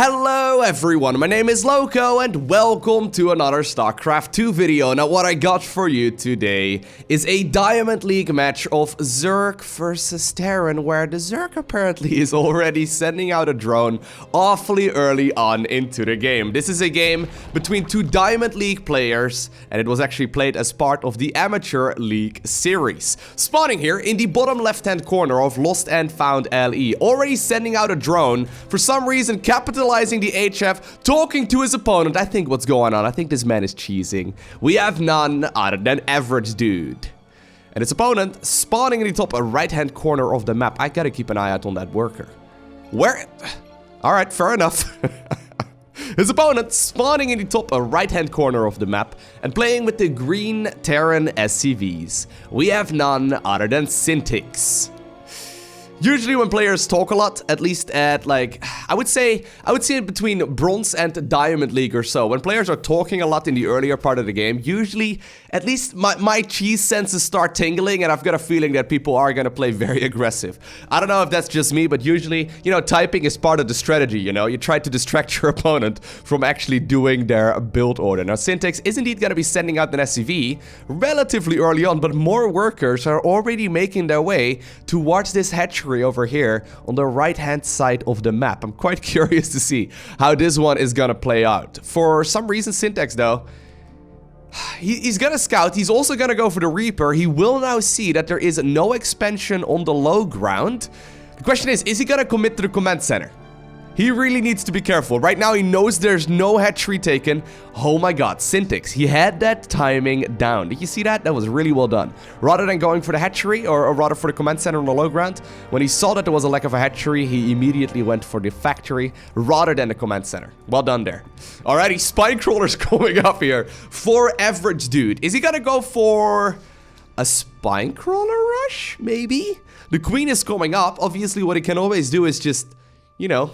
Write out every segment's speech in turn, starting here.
Hello everyone, my name is Lowko and welcome to another StarCraft 2 video. Now what I got for you today is a Diamond League match of Zerg versus Terran, where the Zerg apparently is already sending out a drone awfully early on into the game. This is a game between two Diamond League players and it was actually played as part of the Amateur League series. Spawning here in the bottom left hand corner of Lost and Found LE, already sending out a drone, for some reason capitalizing the HF, talking to his opponent. I think what's going on, I think this man is cheesing. We have none other than Average Dude. And his opponent spawning in the top right hand corner of the map. I gotta keep an eye out on that worker. Where? Alright, fair enough. His opponent spawning in the top right hand corner of the map and playing with the green Terran SCVs. We have none other than Syntix. Usually when players talk a lot, at least at like, I would say it between Bronze and Diamond League or so. When players are talking a lot in the earlier part of the game, usually at least my cheese senses start tingling and I've got a feeling that people are going to play very aggressive. I don't know if that's just me, but usually, you know, typing is part of the strategy, you know? You try to distract your opponent from actually doing their build order. Now Syntix is indeed going to be sending out an SCV relatively early on, but more workers are already making their way towards this hatchery over here on the right hand side of the map. I'm quite curious to see how this one is gonna play out. For some reason Syntix though, he's gonna scout. He's also gonna go for the Reaper. He will now see that there is no expansion on the low ground. The question is he gonna commit to the command center? He really needs to be careful. Right now he knows there's no hatchery taken. Oh my god, Syntix, he had that timing down. Did you see that? That was really well done. Rather than going for the hatchery, or rather for the command center on the low ground, when he saw that there was a lack of a hatchery, he immediately went for the factory rather than the command center. Well done there. Alrighty, spine crawlers coming up here for Average Dude. Is he gonna go for a spine crawler rush? Maybe? The queen is coming up. Obviously what he can always do is just, you know,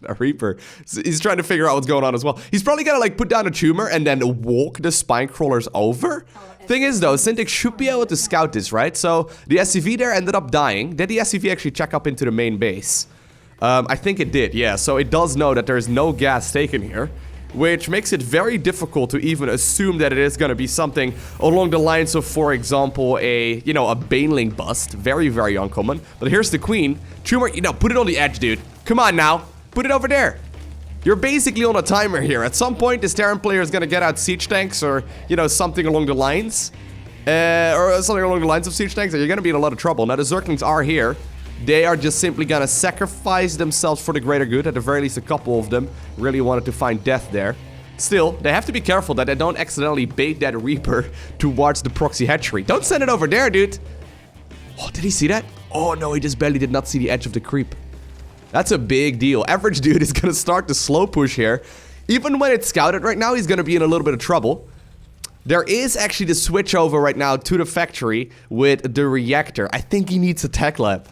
a Reaper. He's trying to figure out what's going on as well. He's probably gonna like put down a tumor and then walk the spine crawlers over. Thing is though, Syntix should be able to scout this, right? So the SCV there ended up dying. Did the SCV actually check up into the main base? I think it did, yeah. So it does know that there's no gas taken here, which makes it very difficult to even assume that it is going to be something along the lines of, for example, a Baneling bust. Very, very uncommon. But here's the queen. Tumor, you know, put it on the edge, dude. Come on now. Put it over there. You're basically on a timer here. At some point, this Terran player is going to get out siege tanks or, you know, something along the lines. Or something along the lines of siege tanks. You're going to be in a lot of trouble. Now, the Zerglings are here. They are just simply gonna sacrifice themselves for the greater good. At the very least, a couple of them really wanted to find death there. Still, they have to be careful that they don't accidentally bait that Reaper towards the proxy hatchery. Don't send it over there, dude. Oh, did he see that? Oh no, he just barely did not see the edge of the creep. That's a big deal. Average Dude is gonna start the slow push here. Even when it's scouted right now, he's gonna be in a little bit of trouble. There is actually the switch over right now to the factory with the reactor. I think he needs a tech lab.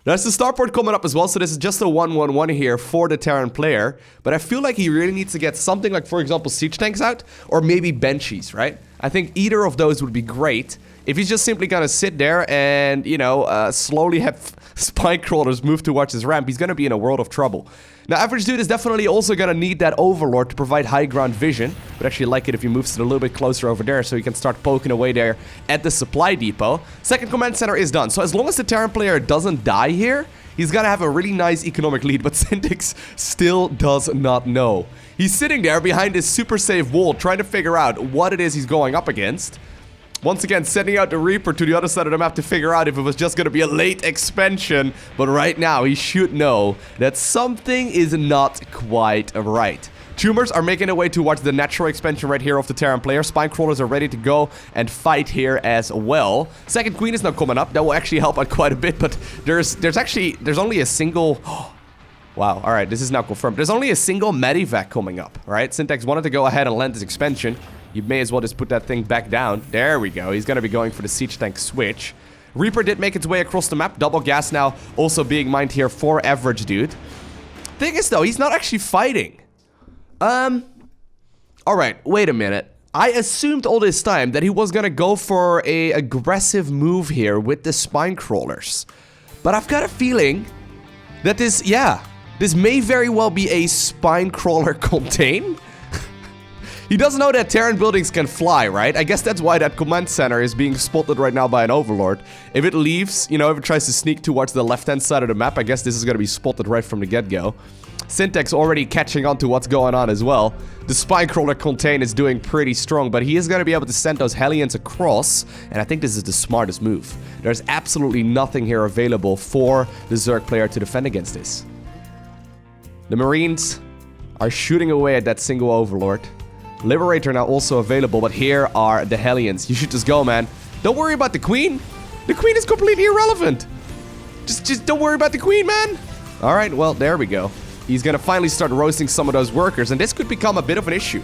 There's the starport coming up as well, so this is just a 1-1-1 here for the Terran player. But I feel like he really needs to get something like, for example, siege tanks out, or maybe Banshees, right? I think either of those would be great. If he's just simply gonna sit there and, you know, slowly have spine crawlers move towards his ramp, he's gonna be in a world of trouble. Now, Average Dude is definitely also gonna need that Overlord to provide high ground vision. Would actually like it if he moves it a little bit closer over there so he can start poking away there at the supply depot. Second command center is done. So as long as the Terran player doesn't die here, he's gonna have a really nice economic lead, but Syntix still does not know. He's sitting there behind this super safe wall trying to figure out what it is he's going up against. Once again, sending out the Reaper to the other side of the map to figure out if it was just going to be a late expansion. But right now, he should know that something is not quite right. Tumors are making their way towards the natural expansion right here of the Terran player. Spine crawlers are ready to go and fight here as well. Second queen is now coming up. That will actually help out quite a bit, but there's only a single... Wow, alright, this is now confirmed. There's only a single medivac coming up, right? Syntix wanted to go ahead and land this expansion. You may as well just put that thing back down. There we go. He's going to be going for the siege tank switch. Reaper did make its way across the map. Double gas now also being mined here for Average Dude. Thing is, though, he's not actually fighting. Alright, wait a minute. I assumed all this time that he was going to go for a aggressive move here with the spine crawlers. But I've got a feeling that this, yeah, This may very well be a spine crawler contain. He doesn't know that Terran buildings can fly, right? I guess that's why that command center is being spotted right now by an overlord. If it leaves, you know, if it tries to sneak towards the left-hand side of the map, I guess this is going to be spotted right from the get-go. Syntax already catching on to what's going on as well. The spine crawler contain is doing pretty strong, but he is going to be able to send those Hellions across, and I think this is the smartest move. There's absolutely nothing here available for the Zerg player to defend against this. The Marines are shooting away at that single overlord. Liberator now also available, but here are the Hellions. You should just go, man. Don't worry about the Queen. The Queen is completely irrelevant. Just don't worry about the Queen, man. All right, well, there we go. He's gonna finally start roasting some of those workers, and this could become a bit of an issue.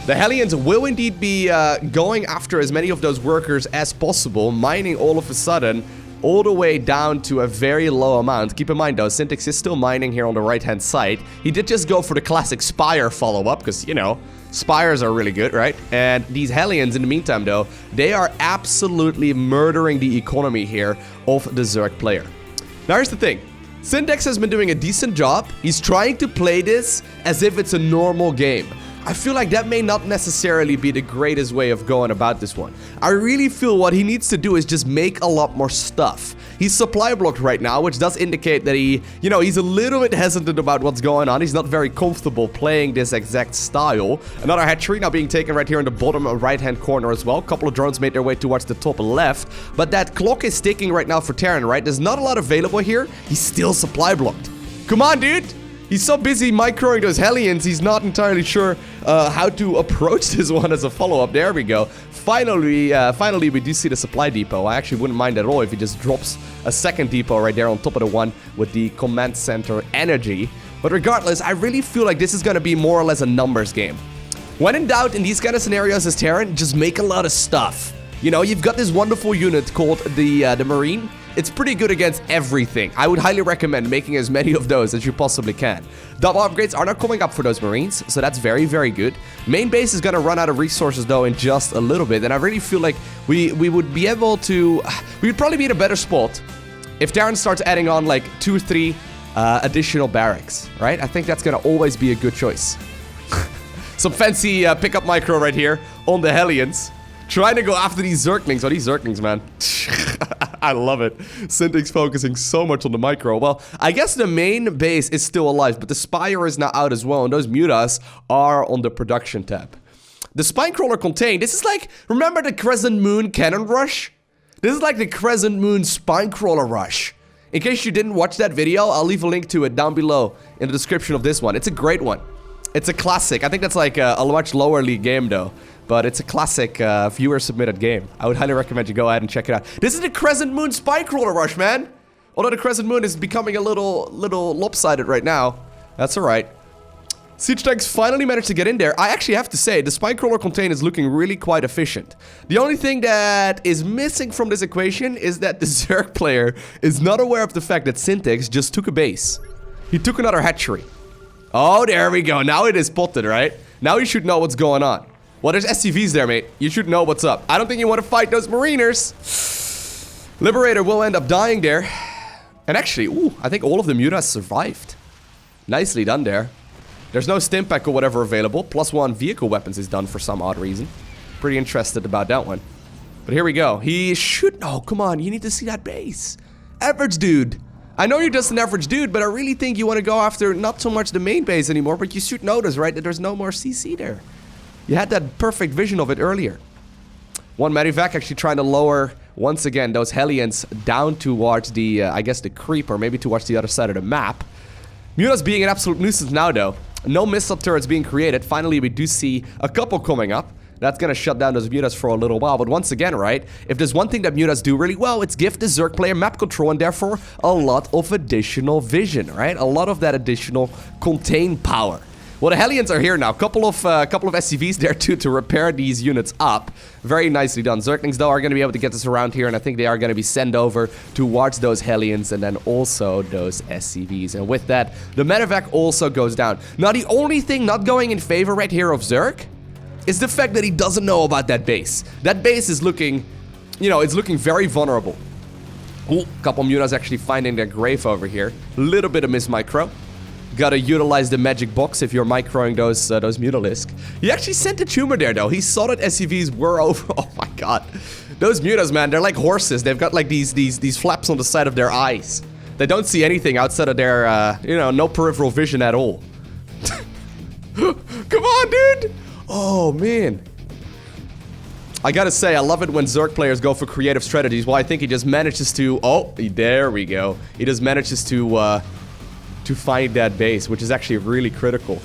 The Hellions will indeed be going after as many of those workers as possible, mining all of a sudden all the way down to a very low amount. Keep in mind though, Syntax is still mining here on the right-hand side. He did just go for the classic Spire follow-up, because, you know, Spires are really good, right? And these Hellions, in the meantime though, they are absolutely murdering the economy here of the Zerg player. Now here's the thing. Syntax has been doing a decent job. He's trying to play this as if it's a normal game. I feel like that may not necessarily be the greatest way of going about this one. I really feel what he needs to do is just make a lot more stuff. He's supply blocked right now, which does indicate that he's a little bit hesitant about what's going on. He's not very comfortable playing this exact style. Another hatchery now being taken right here in the bottom right-hand corner as well. A couple of drones made their way towards the top left. But that clock is ticking right now for Terran, right? There's not a lot available here. He's still supply blocked. Come on, dude! He's so busy microing those Hellions, he's not entirely sure how to approach this one as a follow-up. There we go. Finally, we do see the supply depot. I actually wouldn't mind at all if he just drops a second depot right there on top of the one with the command center energy. But regardless, I really feel like this is going to be more or less a numbers game. When in doubt in these kind of scenarios as Terran, just make a lot of stuff. You know, you've got this wonderful unit called the Marine. It's pretty good against everything. I would highly recommend making as many of those as you possibly can. Double upgrades are not coming up for those Marines, so that's very, very good. Main base is gonna run out of resources though in just a little bit, and I really feel like we would be able to... We would probably be in a better spot if Terran starts adding on like 2 or 3 additional barracks, right? I think that's gonna always be a good choice. Some fancy pickup micro right here on the Hellions. Trying to go after these Zerglings. Oh, these Zerglings, man. I love it. Syntax focusing so much on the micro. Well, I guess the main base is still alive, but the Spire is now out as well, and those Mutas are on the production tab. The Spinecrawler contained. This is like, remember the Crescent Moon cannon rush? This is like the Crescent Moon Spinecrawler rush. In case you didn't watch that video, I'll leave a link to it down below in the description of this one. It's a great one. It's a classic. I think that's like a much lower league game though. But it's a classic viewer-submitted game. I would highly recommend you go ahead and check it out. This is the Crescent Moon Spinecrawler rush, man! Although the Crescent Moon is becoming a little lopsided right now. That's alright. Siege tanks finally managed to get in there. I actually have to say, the Spinecrawler contain is looking really quite efficient. The only thing that is missing from this equation is that the Zerg player is not aware of the fact that Syntax just took a base. He took another hatchery. Oh, there we go. Now it is spotted, right? Now you should know what's going on. Well, there's SCVs there, mate. You should know what's up. I don't think you want to fight those Mariners. Liberator will end up dying there. And actually, ooh, I think all of the Mutas survived. Nicely done there. There's no stim pack or whatever available. +1 vehicle weapons is done for some odd reason. Pretty interested about that one. But here we go. He should... Oh, come on. You need to see that base. Average dude. I know you're just an average dude, but I really think you want to go after not so much the main base anymore, but you should notice, right, that there's no more CC there. You had that perfect vision of it earlier. One Medivac actually trying to lower, once again, those Hellions down towards the, I guess, the creep, or maybe towards the other side of the map. Mutas being an absolute nuisance now, though. No missile turrets being created. Finally, we do see a couple coming up. That's gonna shut down those Mutas for a little while. But once again, right, if there's one thing that Mutas do really well, it's give the Zerg player map control and therefore a lot of additional vision, right? A lot of that additional contain power. Well, the Hellions are here now. Couple of SCVs there too to repair these units up. Very nicely done. Zerglings though are going to be able to get this around here, and I think they are going to be sent over towards those Hellions and then also those SCVs. And with that, the Medivac also goes down. Now, the only thing not going in favor right here of Zerg is the fact that he doesn't know about that base. That base is looking, you know, it's looking very vulnerable. Ooh, couple mutas actually finding their grave over here. Little bit of miss micro. Gotta utilize the magic box if you're microing those Mutalisk. He actually sent a tumor there though. He saw that SCVs were over. Oh my god. Those mutas, man, they're like horses. They've got like these flaps on the side of their eyes. They don't see anything outside of their, you know, no peripheral vision at all. Come on, dude! Oh, man. I gotta say, I love it when Zerg players go for creative strategies. Well, I think he just manages to... Oh, there we go. He just manages to find that base, which is actually really critical.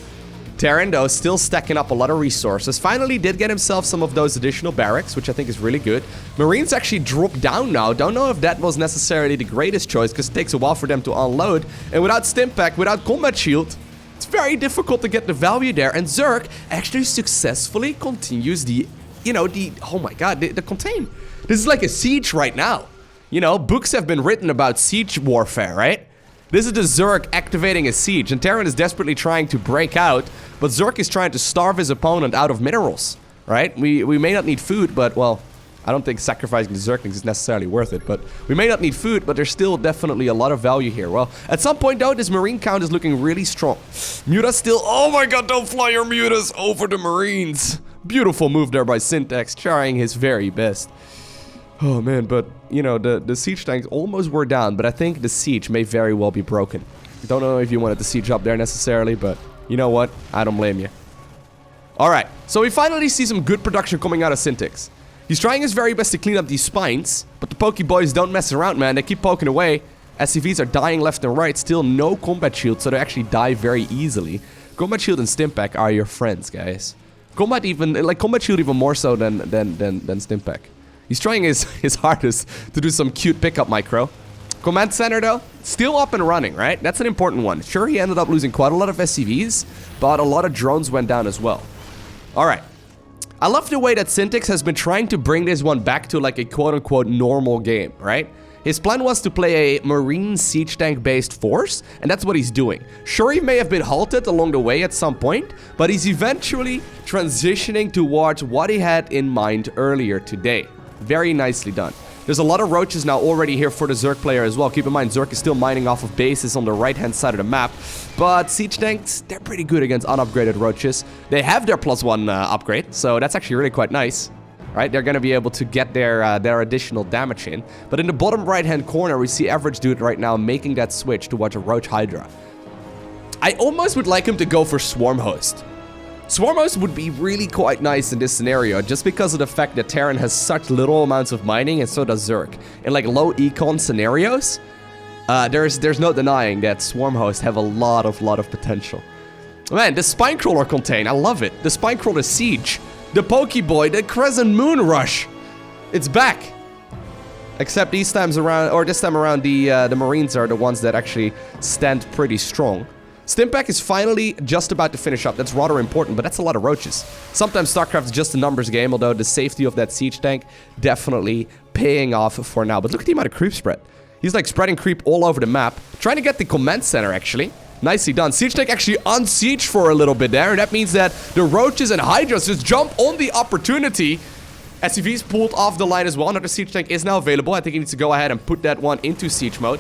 Terran, though, still stacking up a lot of resources. Finally did get himself some of those additional barracks, which I think is really good. Marines actually dropped down now. Don't know if that was necessarily the greatest choice, because it takes a while for them to unload. And without Stimpack, without Combat Shield, it's very difficult to get the value there. And Zerg actually successfully continues the, you know, oh my god, the contain. This is like a siege right now. You know, books have been written about siege warfare, right? This is the Zerg activating a siege, and Terran is desperately trying to break out, but Zerg is trying to starve his opponent out of minerals, right? We may not need food, but, well, I don't think sacrificing the Zerglings is necessarily worth it, but we may not need food, but there's still definitely a lot of value here. Well, at some point, though, this Marine count is looking really strong. Mutas still... Oh my god, don't fly your Mutas over the Marines! Beautiful move there by Syntax, trying his very best. Oh man, but, you know, the siege tanks almost were down, but I think the siege may very well be broken. Don't know if you wanted the siege up there necessarily, but you know what? I don't blame you. Alright, so we finally see some good production coming out of Syntax. He's trying his very best to clean up these spines, but the Poke Boys don't mess around, man. They keep poking away. SCVs are dying left and right, still no combat shield, so they actually die very easily. Combat shield and Stimpack are your friends, guys. Combat shield even more so than Stimpack. He's trying his hardest to do some cute pickup micro. Command center, though, still up and running, right? That's an important one. Sure, he ended up losing quite a lot of SCVs, but a lot of drones went down as well. Alright. I love the way that Syntax has been trying to bring this one back to like a quote-unquote normal game, right? His plan was to play a Marine siege tank-based force, and that's what he's doing. Sure, he may have been halted along the way at some point, but he's eventually transitioning towards what he had in mind earlier today. Very nicely done. There's a lot of roaches now already here for the Zerg player as well. Keep in mind, Zerg is still mining off of bases on the right-hand side of the map. But siege tanks, they're pretty good against unupgraded roaches. They have their +1 upgrade, so that's actually really quite nice. Right? They're going to be able to get their additional damage in. But in the bottom right-hand corner, we see Average Dude right now making that switch towards a Roach Hydra. I almost would like him to go for Swarm Host. Swarm Host would be really quite nice in this scenario, just because of the fact that Terran has such little amounts of mining, and so does Zerg. In like low econ scenarios, there's no denying that Swarm Host have a lot of potential. Man, the Spinecrawler contain, I love it. The Spinecrawler Siege, the Pokeboy, the Crescent Moon Rush. It's back. Except this time around, the Marines are the ones that actually stand pretty strong. Stimpack is finally just about to finish up. That's rather important, but that's a lot of roaches. Sometimes StarCraft is just a numbers game, although the safety of that siege tank definitely paying off for now. But look at the amount of creep spread. He's like spreading creep all over the map. Trying to get the command center, actually. Nicely done. Siege tank actually unsieged for a little bit there, and that means that the roaches and hydras just jump on the opportunity. SCV's pulled off the line as well. Another siege tank is now available. I think he needs to go ahead and put that one into siege mode.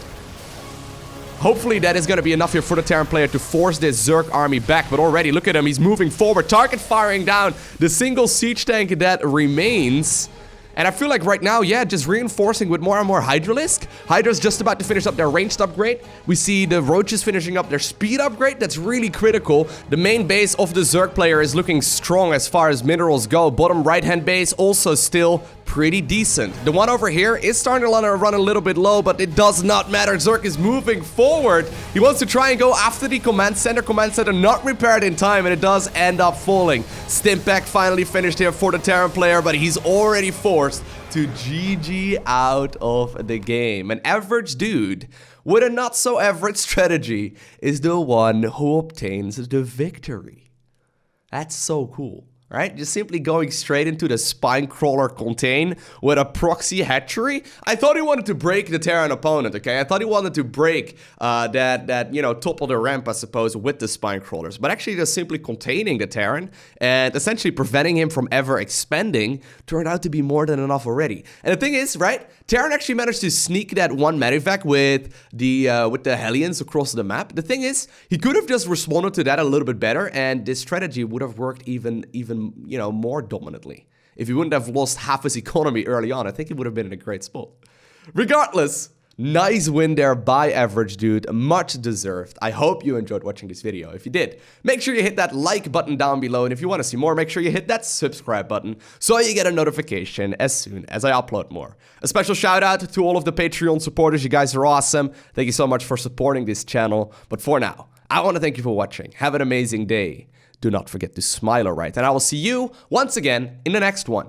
Hopefully that is going to be enough here for the Terran player to force this Zerg army back. But already, look at him. He's moving forward. Target firing down the single siege tank that remains. And I feel like right now, yeah, just reinforcing with more and more Hydralisk. Hydra's just about to finish up their ranged upgrade. We see the Roaches finishing up their speed upgrade. That's really critical. The main base of the Zerg player is looking strong as far as minerals go. Bottom right-hand base also still pretty decent. The one over here is starting to run a little bit low, but it does not matter. Zerg is moving forward. He wants to try and go after the command center. Command center not repaired in time, and it does end up falling. Stimpack finally finished here for the Terran player, but he's already forced to GG out of the game. An average dude with a not so average strategy is the one who obtains the victory. That's so cool. right? Just simply going straight into the Spinecrawler contain with a proxy hatchery. I thought he wanted to break the Terran opponent, okay? I thought he wanted to break that you know, top of the ramp, I suppose, with the Spinecrawlers. But actually just simply containing the Terran and essentially preventing him from ever expanding turned out to be more than enough already. And the thing is, right, Terran actually managed to sneak that one medevac with the Hellions across the map. The thing is, he could have just responded to that a little bit better, and this strategy would have worked even you know, more dominantly. If he wouldn't have lost half his economy early on, I think he would have been in a great spot. Regardless, nice win there by Average Dude, much deserved. I hope you enjoyed watching this video. If you did, make sure you hit that like button down below, and if you want to see more, make sure you hit that subscribe button so you get a notification as soon as I upload more. A special shout out to all of the Patreon supporters. You guys are awesome. Thank you so much for supporting this channel. But for now, I want to thank you for watching. Have an amazing day. Do not forget to smile, alright? And I will see you once again in the next one.